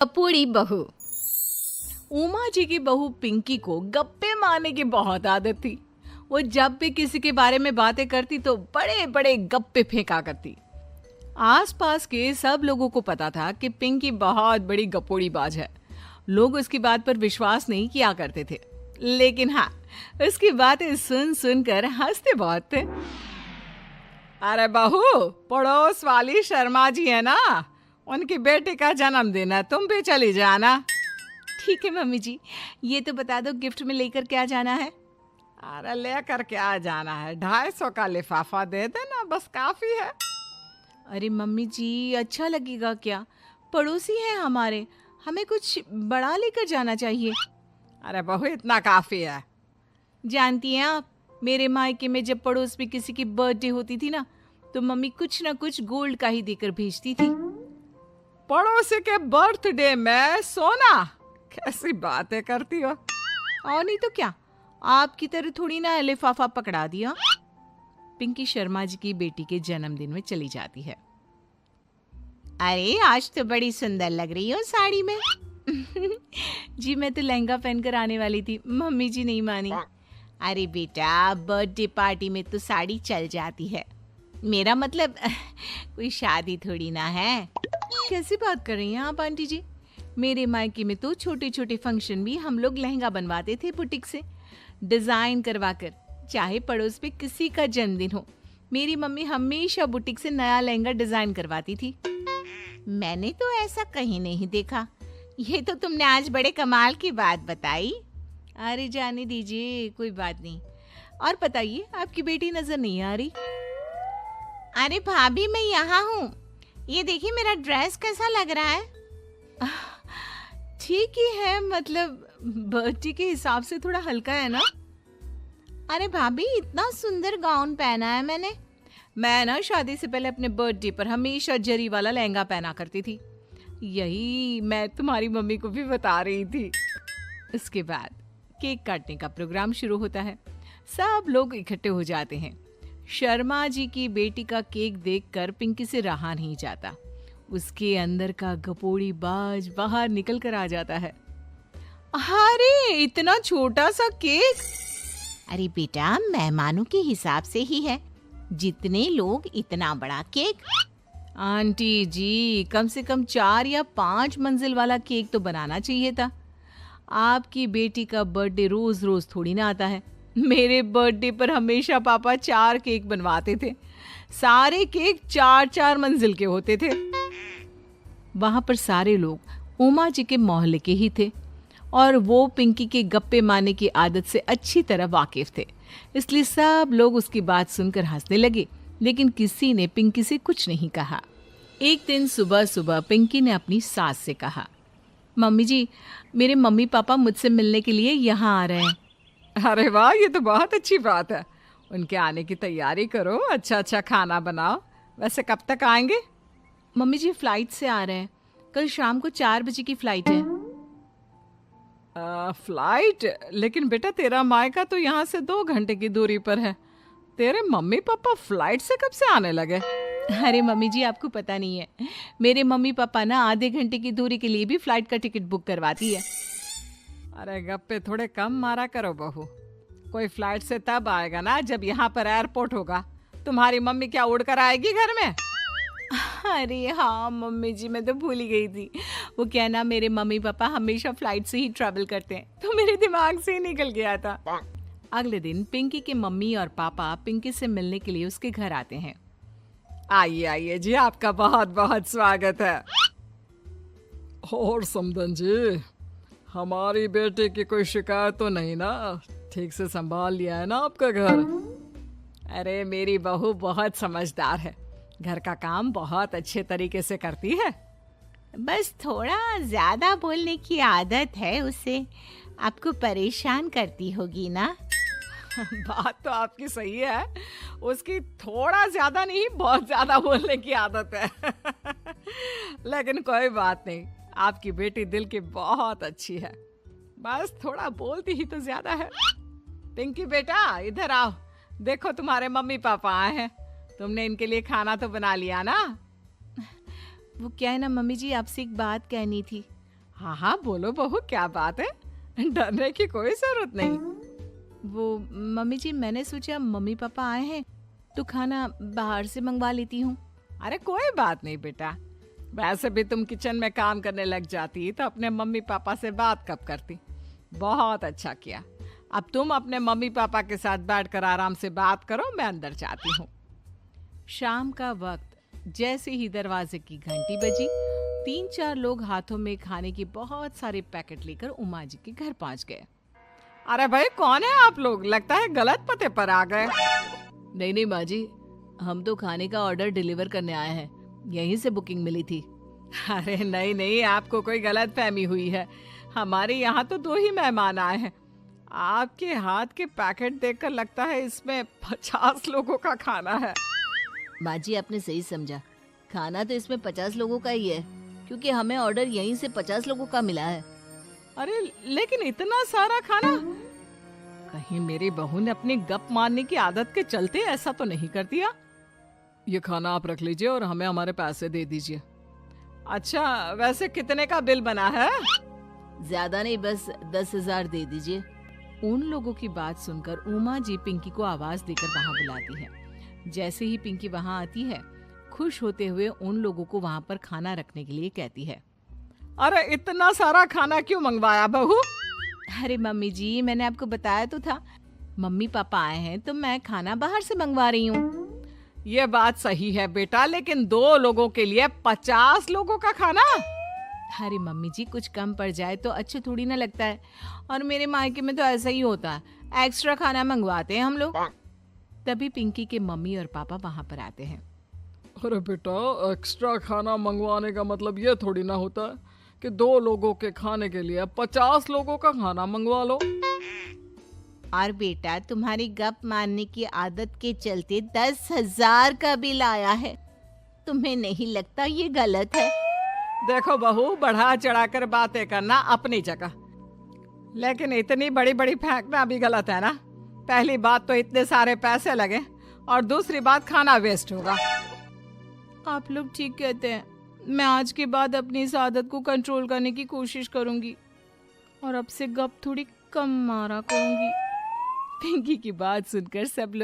कपूरी बहू। उमा जी की बहू पिंकी को गप्पे मारने की बहुत आदत थी। वो जब भी किसी के बारे में बातें करती तो बड़े बड़े गप्पे फेंका करती। आसपास के सब लोगों को पता था कि पिंकी बहुत बड़ी गपोड़ी बाज है। लोग उसकी बात पर विश्वास नहीं किया करते थे, लेकिन हाँ, उसकी बातें सुन सुनकर हंसते बहुत थे। अरे बहू, पड़ोस वाली शर्मा जी है ना, उनकी बेटी का जन्मदिन है, तुम भी चली जाना। ठीक है मम्मी जी, ये तो बता दो गिफ्ट में लेकर क्या जाना है। अरे लेकर क्या जाना है, 250 का लिफाफा दे देना, बस काफी है। अरे मम्मी जी, अच्छा लगेगा क्या? पड़ोसी हैं हमारे, हमें कुछ बड़ा लेकर जाना चाहिए। अरे बहू, इतना काफी है। जानती हैं आप, मेरे मायके में जब पड़ोस में किसी की बर्थडे होती थी ना, तो मम्मी कुछ ना कुछ गोल्ड का ही देकर भेजती थी। पड़ोसी के बर्थडे में सोना? कैसी बातें करती हो। और नहीं तो क्या, आपकी तरह थोड़ी ना लिफाफा पकड़ा दिया। पिंकी शर्मा जी की बेटी के जन्मदिन में चली जाती है। अरे आज तो बड़ी सुंदर लग रही हो साड़ी में। जी मैं तो लहंगा पहनकर आने वाली थी, मम्मी जी नहीं मानी। अरे बेटा, बर्थडे पार्टी में तो साड़ी चल जाती है, मेरा मतलब कोई शादी थोड़ी ना है। कैसी बात कर रही हैं आप आंटी जी? मेरे मायके में तो छोटे छोटे फंक्शन भी हम लोग लहंगा बनवाते थे बुटीक से, डिजाइन करवाकर। चाहे पड़ोस में किसी का जन्मदिन हो, मेरी मम्मी हमेशा बुटीक से नया लहंगा डिजाइन करवाती थी। मैंने तो ऐसा कहीं नहीं देखा, ये तो तुमने आज बड़े कमाल की बात बताई। अरे जाने दीजिए, कोई बात नहीं। और बताइए, आपकी बेटी नजर नहीं आ रही? अरे भाभी, मैं यहाँ हूँ, ये देखिए मेरा ड्रेस कैसा लग रहा है। ठीक ही है, मतलब बर्थडे के हिसाब से थोड़ा हल्का है ना। अरे भाभी, इतना सुंदर गाउन पहना है मैंने। मैं ना शादी से पहले अपने बर्थडे पर हमेशा जरी वाला लहंगा पहना करती थी, यही मैं तुम्हारी मम्मी को भी बता रही थी। इसके बाद केक काटने का प्रोग्राम शुरू होता है। सब लोग इकट्ठे हो जाते हैं। शर्मा जी की बेटी का केक देखकर पिंकी से रहा नहीं जाता। उसके अंदर का गपोड़ी बाज बाहर निकल कर आ जाता है। अरे इतना छोटा सा केक! अरे बेटा, मेहमानों के हिसाब से ही है, जितने लोग इतना बड़ा केक। आंटी जी, कम से कम 4 या 5 मंजिल वाला केक तो बनाना चाहिए था। आपकी बेटी का बर्थडे रोज रोज थोड़ी ना आता है। मेरे बर्थडे पर हमेशा पापा 4 केक बनवाते थे, सारे केक 4-4 मंजिल के होते थे। वहां पर सारे लोग उमा जी के मोहल्ले के ही थे और वो पिंकी के गप्पे मारने की आदत से अच्छी तरह वाकिफ थे, इसलिए सब लोग उसकी बात सुनकर हंसने लगे, लेकिन किसी ने पिंकी से कुछ नहीं कहा। एक दिन सुबह सुबह पिंकी ने अपनी सास से कहा, मम्मी जी, मेरे मम्मी पापा मुझसे मिलने के लिए यहाँ आ रहे हैं। अरे वाह, ये तो बहुत अच्छी बात है। उनके आने की तैयारी करो, अच्छा अच्छा खाना बनाओ। वैसे कब तक आएंगे? मम्मी जी फ्लाइट से आ रहे हैं, कल शाम को 4 बजे की फ्लाइट है। फ्लाइट? लेकिन बेटा, तेरा मायका तो यहाँ से 2 घंटे की दूरी पर है। तेरे मम्मी पापा फ्लाइट से कब से आने लगे? अरे मम्मी जी, आपको पता नहीं है, मेरे मम्मी पापा ना आधे घंटे की दूरी के लिए भी फ्लाइट का टिकट बुक करवाती है। अरे गप्पे थोड़े कम मारा करो बहू, कोई फ्लाइट से तब आएगा ना जब यहाँ पर एयरपोर्ट होगा। तुम्हारी मम्मी क्या उड़कर आएगी घर में? अरे हाँ मम्मी जी, मैं तो भूल ही गई थी। वो क्या ना, मेरे मम्मी पापा हमेशा फ्लाइट से ही ट्रैवल करते हैं, तो मेरे दिमाग से ही निकल गया था। अगले दिन पिंकी के मम्मी और पापा पिंकी से मिलने के लिए उसके घर आते हैं। आइए आइए जी, आपका बहुत बहुत स्वागत है। और समदन जी, हमारी बेटे की कोई शिकायत तो नहीं ना? ठीक से संभाल लिया है ना आपका घर? अरे मेरी बहू बहुत समझदार है, घर का काम बहुत अच्छे तरीके से करती है। बस थोड़ा ज्यादा बोलने की आदत है उसे, आपको परेशान करती होगी ना? बात तो आपकी सही है, उसकी थोड़ा ज्यादा नहीं बहुत ज्यादा बोलने की आदत है। लेकिन कोई बात नहीं, आपकी बेटी दिल की बहुत अच्छी है, बस थोड़ा बोलती ही तो ज्यादा है। पिंकी बेटा, इधर आओ, देखो तुम्हारे मम्मी पापा आए हैं, तुमने इनके लिए खाना तो बना लिया ना? वो क्या है ना मम्मी जी, आपसे एक बात कहनी थी। हाँ हाँ बोलो बहू, क्या बात है, डरने की कोई जरूरत नहीं। वो मम्मी जी, मैंने सोचा मम्मी पापा आए हैं तो खाना बाहर से मंगवा लेती हूँ। अरे कोई बात नहीं बेटा, वैसे भी तुम किचन में काम करने लग जाती तो अपने मम्मी पापा से बात कब करती। बहुत अच्छा किया। अब तुम अपने मम्मी पापा के साथ बैठकर आराम से बात करो, मैं अंदर जाती हूँ। शाम का वक्त जैसे ही दरवाजे की घंटी बजी, 3-4 लोग हाथों में खाने की बहुत सारे पैकेट लेकर उमा जी के घर पहुंच गए। अरे भाई कौन है आप लोग, लगता है गलत पते पर आ गए। नहीं नहीं माँ जी, हम तो खाने का ऑर्डर डिलीवर करने आए हैं, यहीं से बुकिंग मिली थी। अरे नहीं नहीं, आपको कोई गलत फहमी हुई है। हमारे यहाँ तो 2 ही मेहमान आए हैं। आपके हाथ के पैकेट देखकर लगता है इसमें 50 लोगों का खाना है। माँ जी आपने सही समझा, खाना तो इसमें 50 लोगों का ही है, क्योंकि हमें ऑर्डर यहीं से 50 लोगों का मिला है। अरे लेकिन इतना सारा खाना, कहीं मेरी बहू ने अपनी गप मारने की आदत के चलते ऐसा तो नहीं कर दिया। ये खाना आप रख लीजिए और हमें हमारे पैसे दे दीजिए। अच्छा वैसे कितने का बिल बना है? ज्यादा नहीं, बस 10,000 दे दीजिए। उन लोगों की बात सुनकर उमा जी पिंकी को आवाज देकर वहां बुलाती है। जैसे ही पिंकी वहां आती है, खुश होते हुए उन लोगों को वहां पर खाना रखने के लिए कहती है। अरे इतना सारा खाना क्यों मंगवाया बहू? अरे मम्मी जी, मैंने आपको बताया तो था, मम्मी पापा आए हैं तो मैं खाना बाहर से मंगवा रही हूँ। ये बात सही है बेटा, लेकिन 2 लोगों के लिए 50 लोगों का खाना? अरे मम्मी जी, कुछ कम पड़ जाए तो अच्छा थोड़ी ना लगता है, और मेरे मायके में तो ऐसा ही होता है, एक्स्ट्रा खाना मंगवाते हैं हम लोग। तभी पिंकी के मम्मी और पापा वहां पर आते हैं। अरे बेटा, एक्स्ट्रा खाना मंगवाने का मतलब ये थोड़ी ना होता है कि 2 लोगों के खाने के लिए 50 लोगों का खाना मंगवा लो। और बेटा, तुम्हारी गप मारने की आदत के चलते 10,000 का बिल आया है। तुम्हें नहीं लगता ये गलत है? देखो बहू, बढ़ा चढ़ाकर बातें करना अपनी जगह, लेकिन इतनी बड़ी बड़ी फेंकना भी गलत है ना। पहली बात तो इतने सारे पैसे लगे, और दूसरी बात खाना वेस्ट होगा। आप लोग ठीक कहते हैं, मैं आज के बाद अपनी इस आदत को कंट्रोल करने की कोशिश करूंगी और अब से गप थोड़ी कम मारा करूंगी। पिंकी की बात सुनकर सब लोग